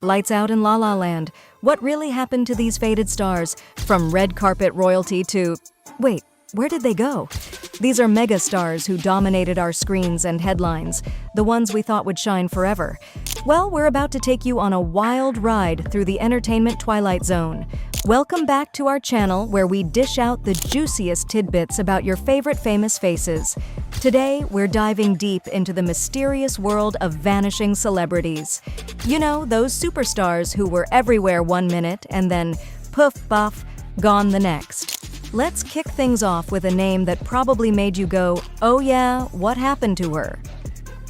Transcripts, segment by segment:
Lights out in La La Land. What really happened to these faded stars? From red carpet royalty to... Wait, where did they go? These are mega stars who dominated our screens and headlines, the ones we thought would shine forever. Well, we're about to take you on a wild ride through the entertainment twilight zone. Welcome back to our channel where we dish out the juiciest tidbits about your favorite famous faces. Today, we're diving deep into the mysterious world of vanishing celebrities. You know, those superstars who were everywhere one minute and then poof, puff, gone the next. Let's kick things off with a name that probably made you go, oh yeah, what happened to her?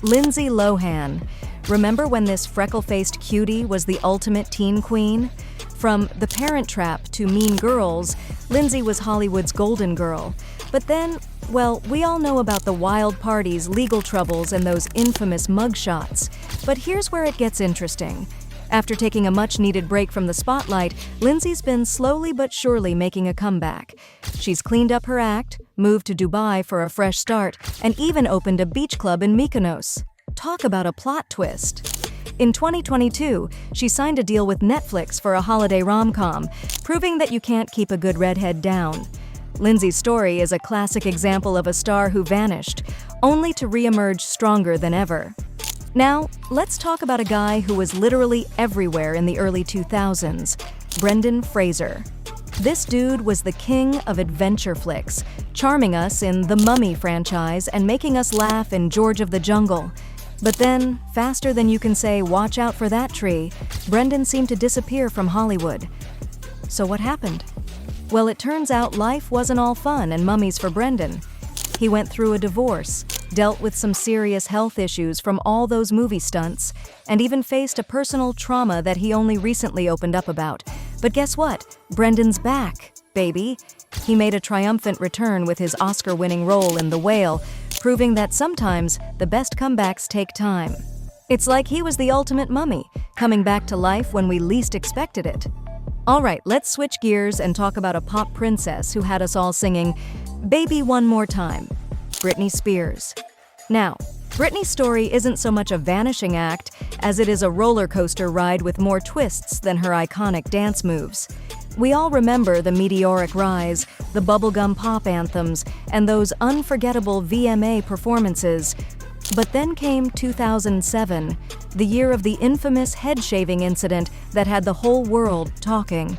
Lindsay Lohan. Remember when this freckle-faced cutie was the ultimate teen queen? From The Parent Trap to Mean Girls, Lindsay was Hollywood's golden girl. But then, well, we all know about the wild parties, legal troubles, and those infamous mugshots. But here's where it gets interesting. After taking a much-needed break from the spotlight, Lindsay's been slowly but surely making a comeback. She's cleaned up her act, moved to Dubai for a fresh start, and even opened a beach club in Mykonos. Talk about a plot twist. In 2022, she signed a deal with Netflix for a holiday rom-com, proving that you can't keep a good redhead down. Lindsay's story is a classic example of a star who vanished, only to re-emerge stronger than ever. Now, let's talk about a guy who was literally everywhere in the early 2000s, Brendan Fraser. This dude was the king of adventure flicks, charming us in the Mummy franchise and making us laugh in George of the Jungle. But then, faster than you can say, watch out for that tree, Brendan seemed to disappear from Hollywood. So what happened? Well, it turns out life wasn't all fun and mummies for Brendan. He went through a divorce, dealt with some serious health issues from all those movie stunts, and even faced a personal trauma that he only recently opened up about. But guess what? Brendan's back, baby. He made a triumphant return with his Oscar-winning role in The Whale, proving that sometimes the best comebacks take time. It's like he was the ultimate mummy, coming back to life when we least expected it. All right, let's switch gears and talk about a pop princess who had us all singing "Baby One More Time," Britney Spears. Now, Britney's story isn't so much a vanishing act as it is a roller coaster ride with more twists than her iconic dance moves. We all remember the meteoric rise, the bubblegum pop anthems, and those unforgettable VMA performances. But then came 2007, the year of the infamous head-shaving incident that had the whole world talking.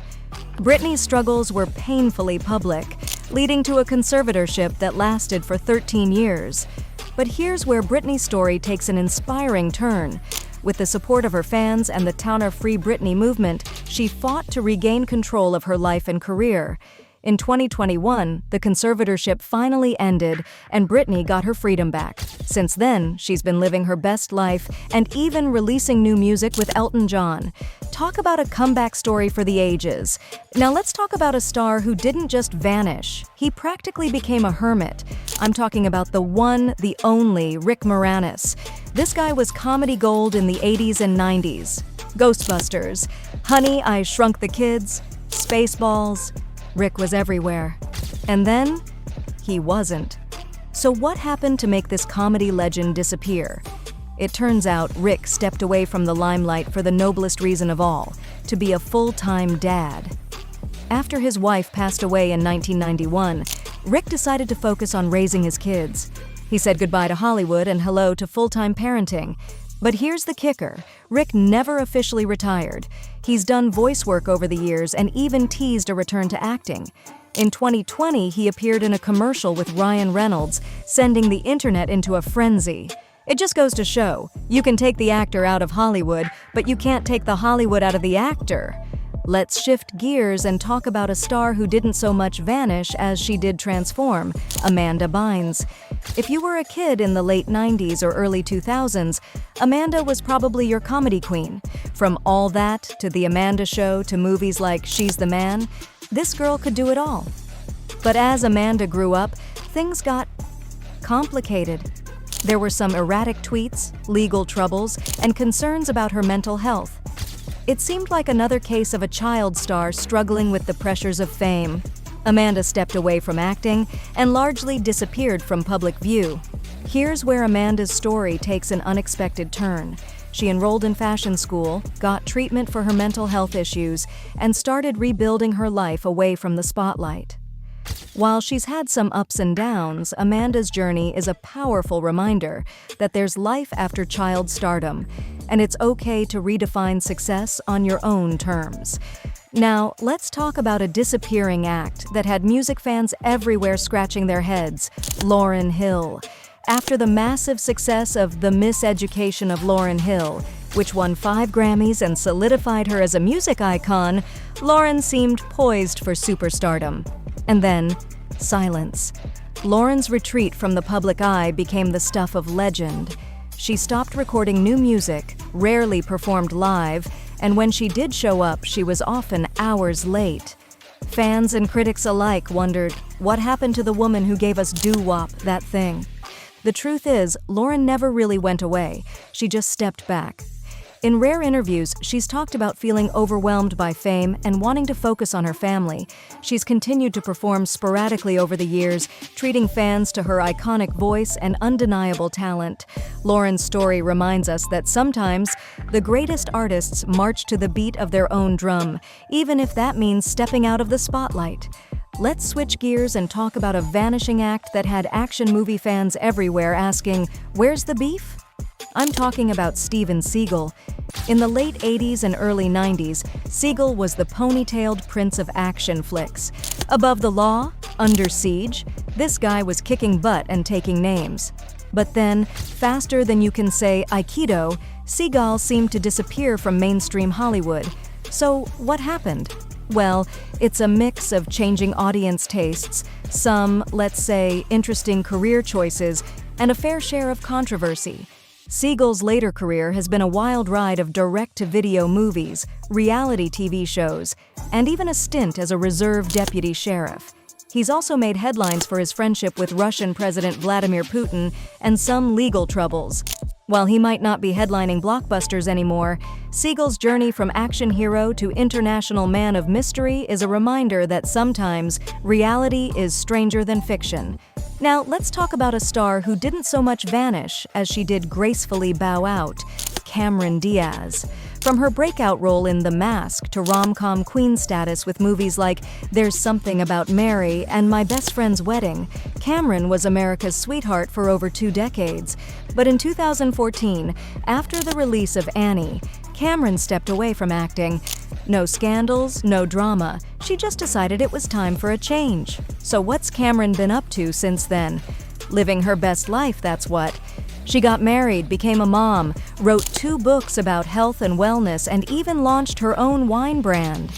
Britney's struggles were painfully public, leading to a conservatorship that lasted for 13 years. But here's where Britney's story takes an inspiring turn. With the support of her fans and the Towner Free Britney movement, she fought to regain control of her life and career. In 2021, the conservatorship finally ended, and Britney got her freedom back. Since then, she's been living her best life and even releasing new music with Elton John. Talk about a comeback story for the ages. Now let's talk about a star who didn't just vanish. He practically became a hermit. I'm talking about the one, the only, Rick Moranis. This guy was comedy gold in the 80s and 90s. Ghostbusters, Honey, I Shrunk the Kids, Spaceballs. Rick was everywhere. And then, he wasn't. So what happened to make this comedy legend disappear? It turns out Rick stepped away from the limelight for the noblest reason of all, to be a full-time dad. After his wife passed away in 1991, Rick decided to focus on raising his kids. He said goodbye to Hollywood and hello to full-time parenting. But here's the kicker. Rick never officially retired. He's done voice work over the years and even teased a return to acting. In 2020, he appeared in a commercial with Ryan Reynolds, sending the internet into a frenzy. It just goes to show, you can take the actor out of Hollywood, but you can't take the Hollywood out of the actor. Let's shift gears and talk about a star who didn't so much vanish as she did transform, Amanda Bynes. If you were a kid in the late 90s or early 2000s, Amanda was probably your comedy queen. From All That to The Amanda Show to movies like She's the Man, this girl could do it all. But as Amanda grew up, things got complicated. There were some erratic tweets, legal troubles, and concerns about her mental health. It seemed like another case of a child star struggling with the pressures of fame. Amanda stepped away from acting and largely disappeared from public view. Here's where Amanda's story takes an unexpected turn. She enrolled in fashion school, got treatment for her mental health issues, and started rebuilding her life away from the spotlight. While she's had some ups and downs, Amanda's journey is a powerful reminder that there's life after child stardom, and it's okay to redefine success on your own terms. Now, let's talk about a disappearing act that had music fans everywhere scratching their heads: Lauryn Hill. After the massive success of The Miseducation of Lauryn Hill, which won 5 Grammys and solidified her as a music icon, Lauryn seemed poised for superstardom. And then, silence. Lauryn's retreat from the public eye became the stuff of legend. She stopped recording new music, rarely performed live, and when she did show up, she was often hours late. Fans and critics alike wondered, what happened to the woman who gave us doo-wop, that thing? The truth is, Lauryn never really went away. She just stepped back. In rare interviews, she's talked about feeling overwhelmed by fame and wanting to focus on her family. She's continued to perform sporadically over the years, treating fans to her iconic voice and undeniable talent. Lauryn's story reminds us that sometimes the greatest artists march to the beat of their own drum, even if that means stepping out of the spotlight. Let's switch gears and talk about a vanishing act that had action movie fans everywhere asking, "Where's the beef?" I'm talking about Steven Seagal. In the late 80s and early 90s, Seagal was the ponytailed prince of action flicks. Above the law, under siege, this guy was kicking butt and taking names. But then, faster than you can say Aikido, Seagal seemed to disappear from mainstream Hollywood. So, what happened? Well, it's a mix of changing audience tastes, some, let's say, interesting career choices, and a fair share of controversy. Seagal's later career has been a wild ride of direct-to-video movies, reality TV shows, and even a stint as a reserve deputy sheriff. He's also made headlines for his friendship with Russian President Vladimir Putin and some legal troubles. While he might not be headlining blockbusters anymore, Seagal's journey from action hero to international man of mystery is a reminder that sometimes reality is stranger than fiction. Now, let's talk about a star who didn't so much vanish as she did gracefully bow out: Cameron Diaz. From her breakout role in The Mask to rom-com queen status with movies like There's Something About Mary and My Best Friend's Wedding, Cameron was America's sweetheart for over 2 decades. But in 2014, after the release of Annie, Cameron stepped away from acting. No scandals, no drama. She just decided it was time for a change. So what's Cameron been up to since then? Living her best life, that's what. She got married, became a mom, wrote 2 books about health and wellness, and even launched her own wine brand.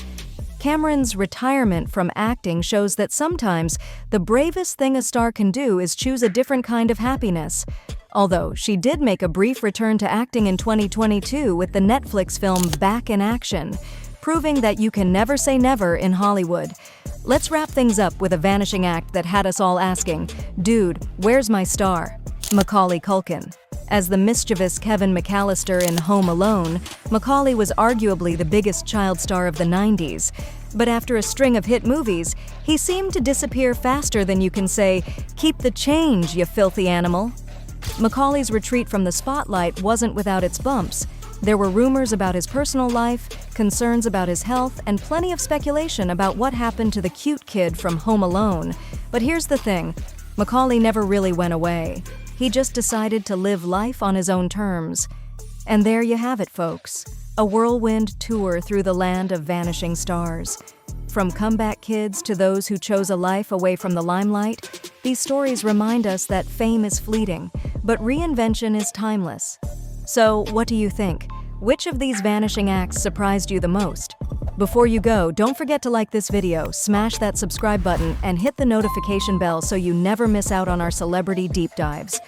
Cameron's retirement from acting shows that sometimes the bravest thing a star can do is choose a different kind of happiness. Although she did make a brief return to acting in 2022 with the Netflix film Back in Action, proving that you can never say never in Hollywood. Let's wrap things up with a vanishing act that had us all asking, "Dude, where's my star?" Macaulay Culkin. As the mischievous Kevin McAllister in Home Alone, Macaulay was arguably the biggest child star of the 90s. But after a string of hit movies, he seemed to disappear faster than you can say, "Keep the change, you filthy animal." Macaulay's retreat from the spotlight wasn't without its bumps. There were rumors about his personal life, concerns about his health, and plenty of speculation about what happened to the cute kid from Home Alone. But here's the thing, Macaulay never really went away. He just decided to live life on his own terms. And there you have it, folks. A whirlwind tour through the land of vanishing stars. From comeback kids to those who chose a life away from the limelight, these stories remind us that fame is fleeting, but reinvention is timeless. So, what do you think? Which of these vanishing acts surprised you the most? Before you go, don't forget to like this video, smash that subscribe button, and hit the notification bell so you never miss out on our celebrity deep dives.